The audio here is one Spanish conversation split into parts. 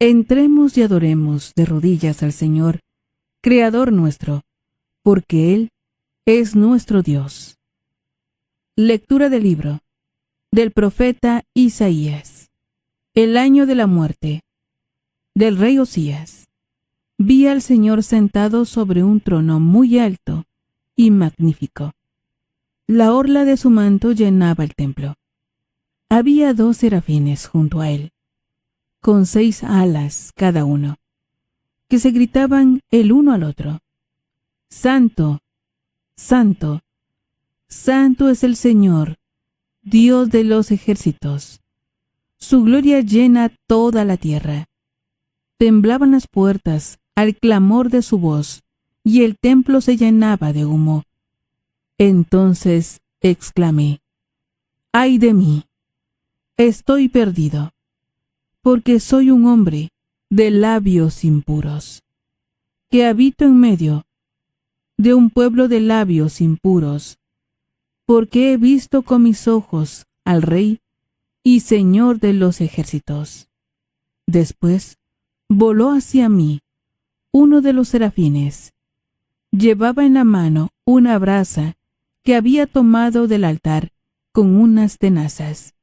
Entremos y adoremos de rodillas al Señor, Creador nuestro, porque Él es nuestro Dios. Lectura del libro del profeta Isaías. El año de la muerte del rey Osías. Vi al Señor sentado sobre un trono muy alto y magnífico. La orla de su manto llenaba el templo. Había 2 serafines junto a él, con 6 alas cada uno, que se gritaban el uno al otro: Santo, Santo, Santo es el Señor, Dios de los ejércitos. Su gloria llena toda la tierra. Temblaban las puertas al clamor de su voz, y el templo se llenaba de humo. Entonces exclamé: ¡ay de mí! Estoy perdido, porque soy un hombre de labios impuros, que habito en medio de un pueblo de labios impuros, porque he visto con mis ojos al Rey y Señor de los ejércitos. Después voló hacia mí uno de los serafines. Llevaba en la mano una brasa que había tomado del altar con unas tenazas.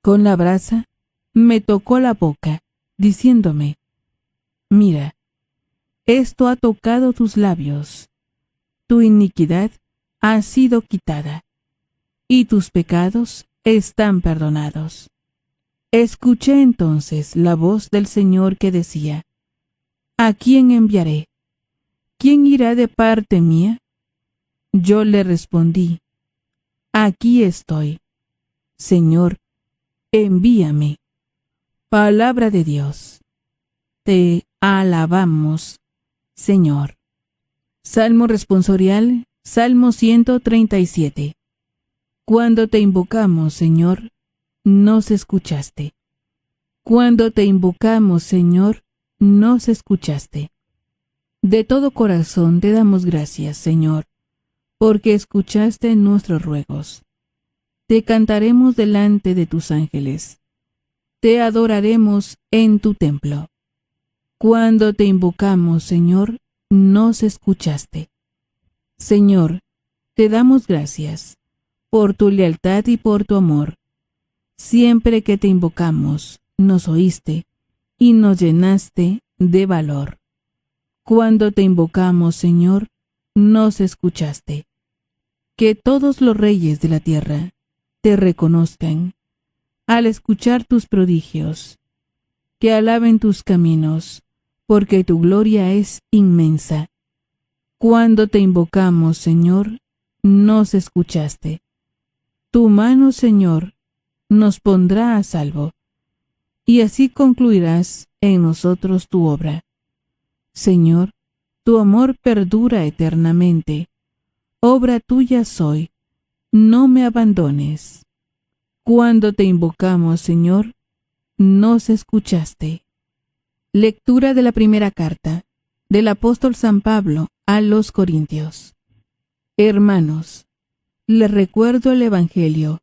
Con la brasa me tocó la boca, diciéndome: mira, esto ha tocado tus labios. Tu iniquidad ha sido quitada, y tus pecados están perdonados. Escuché entonces la voz del Señor que decía: ¿a quién enviaré? ¿Quién irá de parte mía? Yo le respondí: aquí estoy, Señor, envíame. Palabra de Dios. Te alabamos, Señor. Salmo responsorial, Salmo 137. Cuando te invocamos, Señor, nos escuchaste. Cuando te invocamos, Señor, nos escuchaste. De todo corazón te damos gracias, Señor, porque escuchaste nuestros ruegos. Te cantaremos delante de tus ángeles. Te adoraremos en tu templo. Cuando te invocamos, Señor, nos escuchaste. Señor, te damos gracias por tu lealtad y por tu amor. Siempre que te invocamos, nos oíste y nos llenaste de valor. Cuando te invocamos, Señor, nos escuchaste. Que todos los reyes de la tierra te reconozcan al escuchar tus prodigios, que alaben tus caminos, porque tu gloria es inmensa. Cuando te invocamos, Señor, nos escuchaste. Tu mano, Señor, nos pondrá a salvo, y así concluirás en nosotros tu obra. Señor, tu amor perdura eternamente. Obra tuya soy, no me abandones. Cuando te invocamos, Señor, nos escuchaste. Lectura de la primera carta del apóstol San Pablo a los Corintios. Hermanos, les recuerdo el Evangelio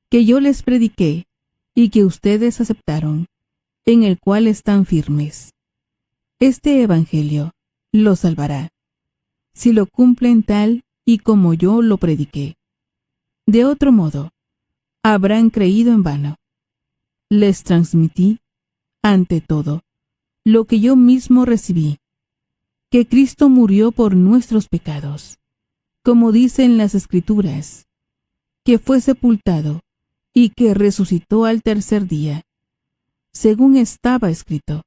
que yo les prediqué y que ustedes aceptaron, en el cual están firmes. Este Evangelio los salvará, si lo cumplen tal y como yo lo prediqué. De otro modo, habrán creído en vano. Les transmití, ante todo, lo que yo mismo recibí, que Cristo murió por nuestros pecados, como dicen las Escrituras, que fue sepultado y que resucitó al tercer día, según estaba escrito,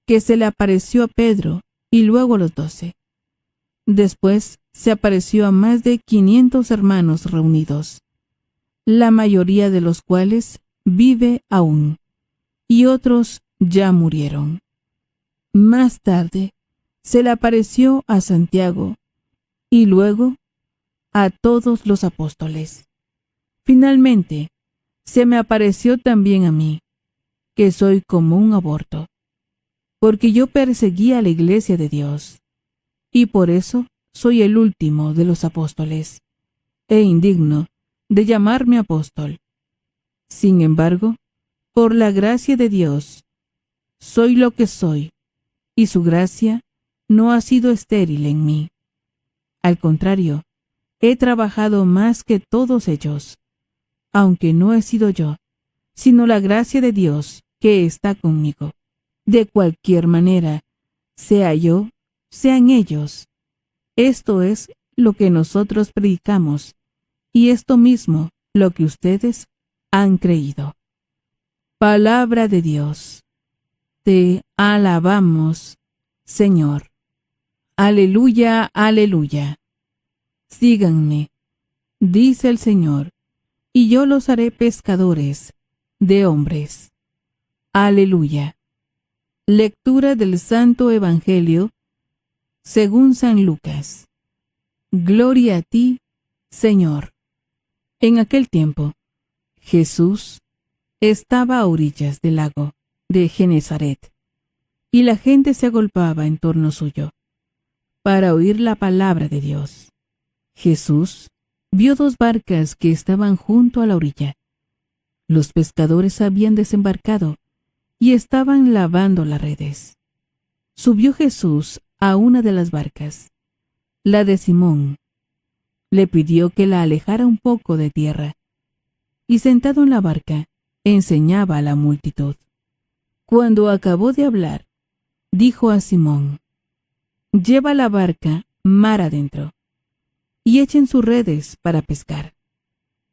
que se le apareció a Pedro y luego a los 12. Después se apareció a más de 500 hermanos reunidos, la mayoría de los cuales vive aún, y otros ya murieron. Más tarde se le apareció a Santiago y luego a todos los apóstoles. Finalmente, se me apareció también a mí, que soy como un aborto, porque yo perseguí a la iglesia de Dios, y por eso soy el último de los apóstoles, e indigno de llamarme apóstol. Sin embargo, por la gracia de Dios, soy lo que soy, y su gracia no ha sido estéril en mí. Al contrario, he trabajado más que todos ellos, aunque no he sido yo, sino la gracia de Dios que está conmigo. De cualquier manera, sea yo, sean ellos. Esto es lo que nosotros predicamos, y esto mismo lo que ustedes han creído. Palabra de Dios. Te alabamos, Señor. Aleluya, aleluya. Síganme, dice el Señor, y yo los haré pescadores de hombres. Aleluya. Lectura del Santo Evangelio según San Lucas. Gloria a ti, Señor. En aquel tiempo, Jesús estaba a orillas del lago de Genezaret, y la gente se agolpaba en torno suyo para oír la palabra de Dios. Jesús vio dos barcas que estaban junto a la orilla. Los pescadores habían desembarcado y estaban lavando las redes. Subió Jesús a una de las barcas, la de Simón. Le pidió que la alejara un poco de tierra, y sentado en la barca, enseñaba a la multitud. Cuando acabó de hablar, dijo a Simón: «Lleva la barca mar adentro, y echen sus redes para pescar».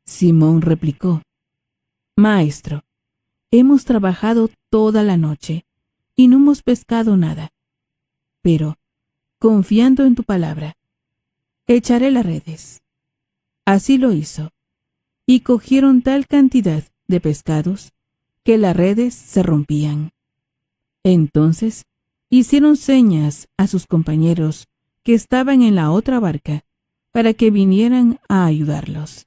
Simón replicó: «Maestro, hemos trabajado toda la noche, y no hemos pescado nada. Pero, confiando en tu palabra, echaré las redes». Así lo hizo, y cogieron tal cantidad de pescados que las redes se rompían. Entonces hicieron señas a sus compañeros que estaban en la otra barca para que vinieran a ayudarlos.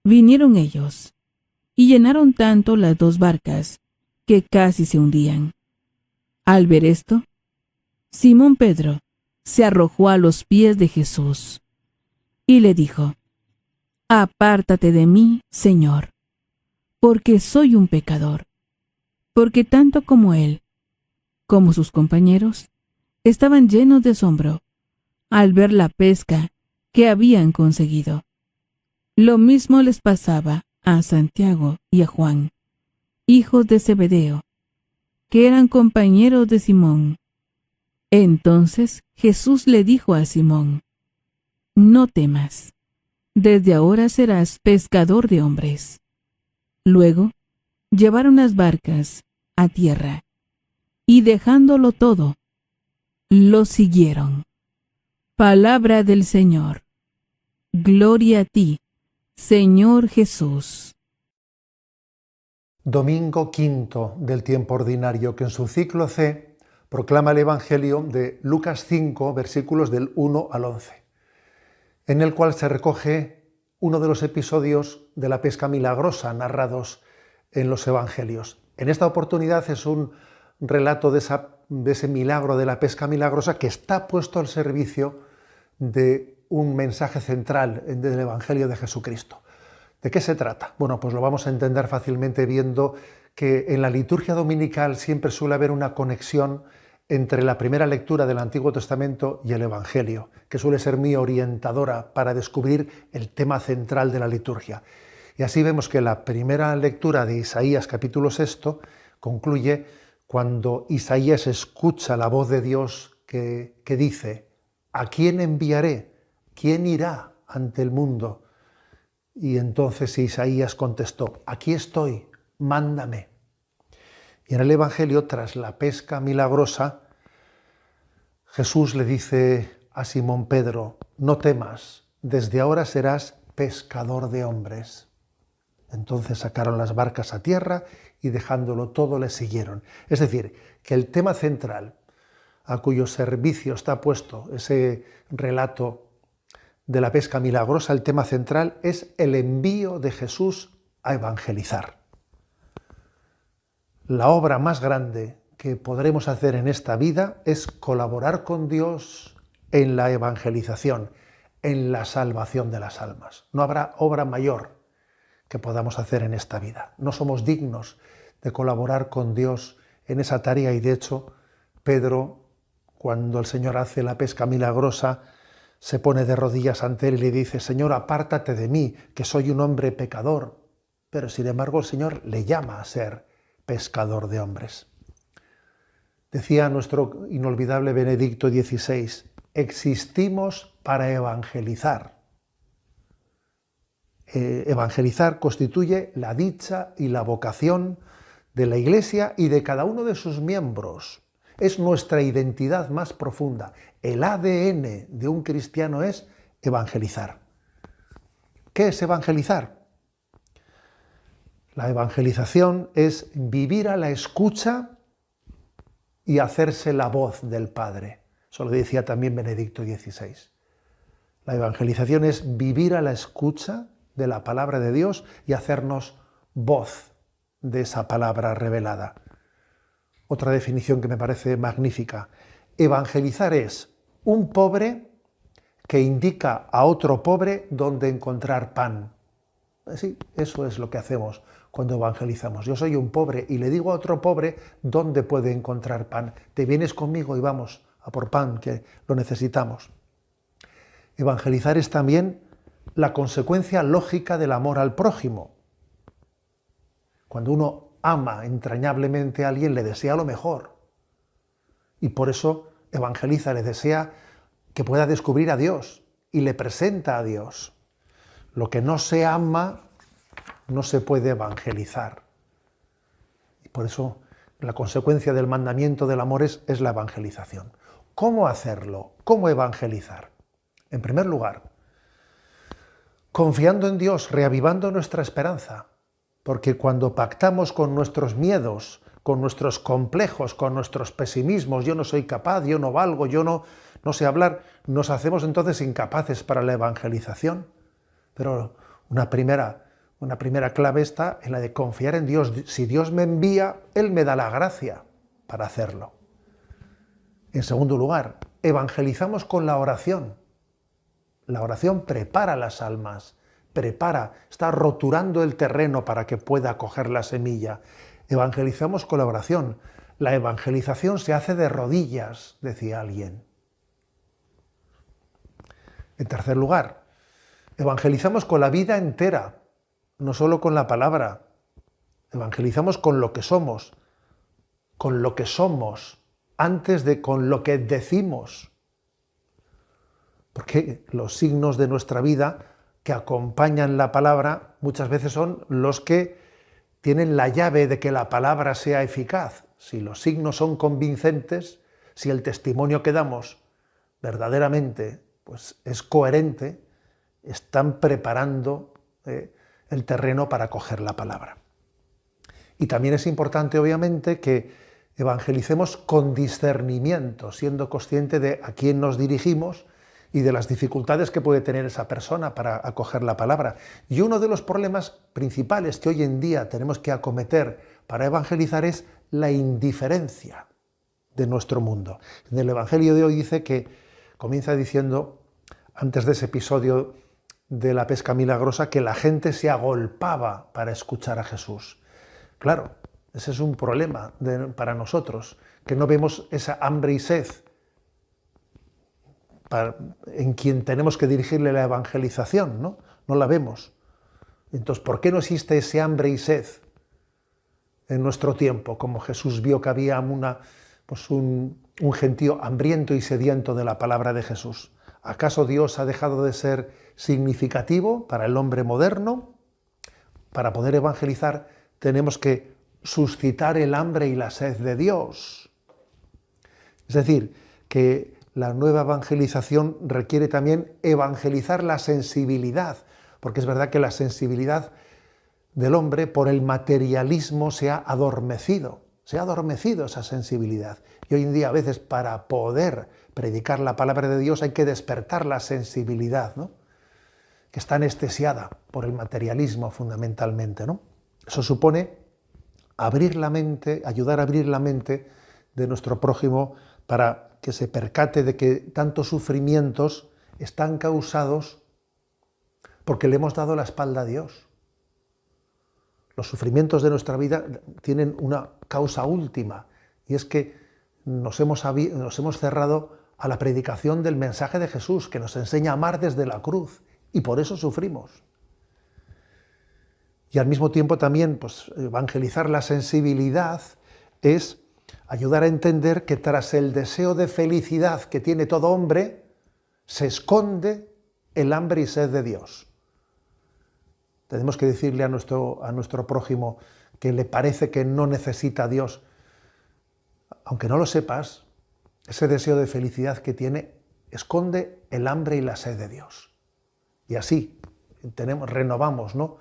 Vinieron ellos, y llenaron tanto las dos barcas que casi se hundían. Al ver esto, Simón Pedro se arrojó a los pies de Jesús y le dijo: «Apártate de mí, Señor, porque soy un pecador». Porque tanto como él, como sus compañeros, estaban llenos de asombro al ver la pesca que habían conseguido. Lo mismo les pasaba a Santiago y a Juan, hijos de Zebedeo, que eran compañeros de Simón. Entonces Jesús le dijo a Simón: «No temas, desde ahora serás pescador de hombres». Luego llevaron las barcas a tierra, y dejándolo todo, lo siguieron. Palabra del Señor. Gloria a ti, Señor Jesús. Domingo quinto del tiempo ordinario, que en su ciclo C proclama el Evangelio de Lucas 5, versículos del 1 al 11, en el cual se recoge uno de los episodios de la pesca milagrosa narrados en los Evangelios. En esta oportunidad es un relato de ese milagro de la pesca milagrosa que está puesto al servicio de un mensaje central del Evangelio de Jesucristo. ¿De qué se trata? Bueno, pues lo vamos a entender fácilmente viendo que en la liturgia dominical siempre suele haber una conexión entre la primera lectura del Antiguo Testamento y el Evangelio, que suele ser muy orientadora para descubrir el tema central de la liturgia. Y así vemos que la primera lectura de Isaías capítulo 6 concluye cuando Isaías escucha la voz de Dios que dice: «¿A quién enviaré? ¿Quién irá ante el mundo?». Y entonces Isaías contestó: «Aquí estoy, mándame». Y en el Evangelio, tras la pesca milagrosa, Jesús le dice a Simón Pedro: «No temas, desde ahora serás pescador de hombres». Entonces sacaron las barcas a tierra y dejándolo todo le siguieron. Es decir, que el tema central a cuyo servicio está puesto ese relato de la pesca milagrosa, el tema central es el envío de Jesús a evangelizar. La obra más grande que podremos hacer en esta vida es colaborar con Dios en la evangelización, en la salvación de las almas. No habrá obra mayor que podamos hacer en esta vida. No somos dignos de colaborar con Dios en esa tarea, y de hecho Pedro, cuando el Señor hace la pesca milagrosa, se pone de rodillas ante él y le dice: Señor, apártate de mí, que soy un hombre pecador. Pero sin embargo el Señor le llama a ser pescador de hombres. Decía nuestro inolvidable Benedicto XVI: existimos para evangelizar. Evangelizar constituye la dicha y la vocación de la Iglesia y de cada uno de sus miembros. Es nuestra identidad más profunda. El ADN de un cristiano es evangelizar. ¿Qué es evangelizar? La evangelización es vivir a la escucha y hacerse la voz del Padre. Eso lo decía también Benedicto XVI. La evangelización es vivir a la escucha de la palabra de Dios y hacernos voz de esa palabra revelada. Otra definición que me parece magnífica: evangelizar es un pobre que indica a otro pobre dónde encontrar pan. Sí, eso es lo que hacemos cuando evangelizamos. Yo soy un pobre y le digo a otro pobre dónde puede encontrar pan. Te vienes conmigo y vamos a por pan, que lo necesitamos. Evangelizar es también la consecuencia lógica del amor al prójimo. Cuando uno ama entrañablemente a alguien, le desea lo mejor. Y por eso evangeliza, le desea que pueda descubrir a Dios y le presenta a Dios. Lo que no se ama no se puede evangelizar. Y por eso la consecuencia del mandamiento del amor es la evangelización. ¿Cómo hacerlo? ¿Cómo evangelizar? En primer lugar, confiando en Dios, reavivando nuestra esperanza. Porque cuando pactamos con nuestros miedos, con nuestros complejos, con nuestros pesimismos, yo no soy capaz, yo no valgo, yo no sé hablar, nos hacemos entonces incapaces para la evangelización. Pero una primera clave está en la de confiar en Dios. Si Dios me envía, Él me da la gracia para hacerlo. En segundo lugar, evangelizamos con la oración. La oración prepara las almas, está roturando el terreno para que pueda coger la semilla. Evangelizamos con la oración. La evangelización se hace de rodillas, decía alguien. En tercer lugar, evangelizamos con la vida entera, no solo con la palabra. Evangelizamos con lo que somos, antes de con lo que decimos. Porque los signos de nuestra vida que acompañan la palabra muchas veces son los que tienen la llave de que la palabra sea eficaz. Si los signos son convincentes, si el testimonio que damos verdaderamente pues, es coherente, están preparando el terreno para coger la palabra. Y también es importante, obviamente, que evangelicemos con discernimiento, siendo consciente de a quién nos dirigimos y de las dificultades que puede tener esa persona para acoger la palabra. Y uno de los problemas principales que hoy en día tenemos que acometer para evangelizar es la indiferencia de nuestro mundo. En el Evangelio de hoy dice que, comienza diciendo, antes de ese episodio de la pesca milagrosa, que la gente se agolpaba para escuchar a Jesús. Claro, ese es un problema para nosotros, que no vemos esa hambre y sed en quien tenemos que dirigirle la evangelización, ¿no? No la vemos. Entonces, ¿por qué no existe ese hambre y sed en nuestro tiempo? Como Jesús vio que había un gentío hambriento y sediento de la palabra de Jesús. ¿Acaso Dios ha dejado de ser significativo para el hombre moderno? Para poder evangelizar tenemos que suscitar el hambre y la sed de Dios. Es decir, que la nueva evangelización requiere también evangelizar la sensibilidad, porque es verdad que la sensibilidad del hombre por el materialismo se ha adormecido esa sensibilidad. Y hoy en día a veces para poder predicar la palabra de Dios hay que despertar la sensibilidad, ¿no? Que está anestesiada por el materialismo fundamentalmente, ¿no? Eso supone abrir la mente, ayudar a abrir la mente de nuestro prójimo para que se percate de que tantos sufrimientos están causados porque le hemos dado la espalda a Dios. Los sufrimientos de nuestra vida tienen una causa última, Y es que nos hemos cerrado a la predicación del mensaje de Jesús, que nos enseña a amar desde la cruz, y por eso sufrimos. Y al mismo tiempo también, pues, evangelizar la sensibilidad es ayudar a entender que tras el deseo de felicidad que tiene todo hombre, se esconde el hambre y sed de Dios. Tenemos que decirle a nuestro prójimo que le parece que no necesita a Dios. Aunque no lo sepas, ese deseo de felicidad que tiene esconde el hambre y la sed de Dios. Y así renovamos, ¿no?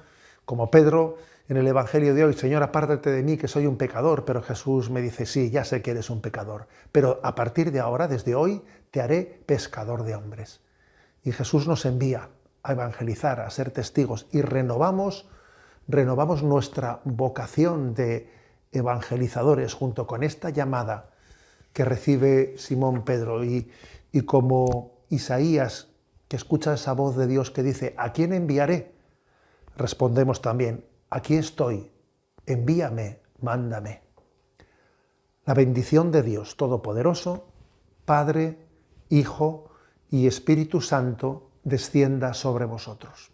Como Pedro en el Evangelio de hoy: Señor, apártate de mí, que soy un pecador. Pero Jesús me dice: sí, ya sé que eres un pecador, pero a partir de ahora, desde hoy, te haré pescador de hombres. Y Jesús nos envía a evangelizar, a ser testigos, y renovamos nuestra vocación de evangelizadores junto con esta llamada que recibe Simón Pedro. Y como Isaías, que escucha esa voz de Dios que dice: ¿a quién enviaré?, respondemos también: aquí estoy, envíame, mándame. La bendición de Dios Todopoderoso, Padre, Hijo y Espíritu Santo, descienda sobre vosotros.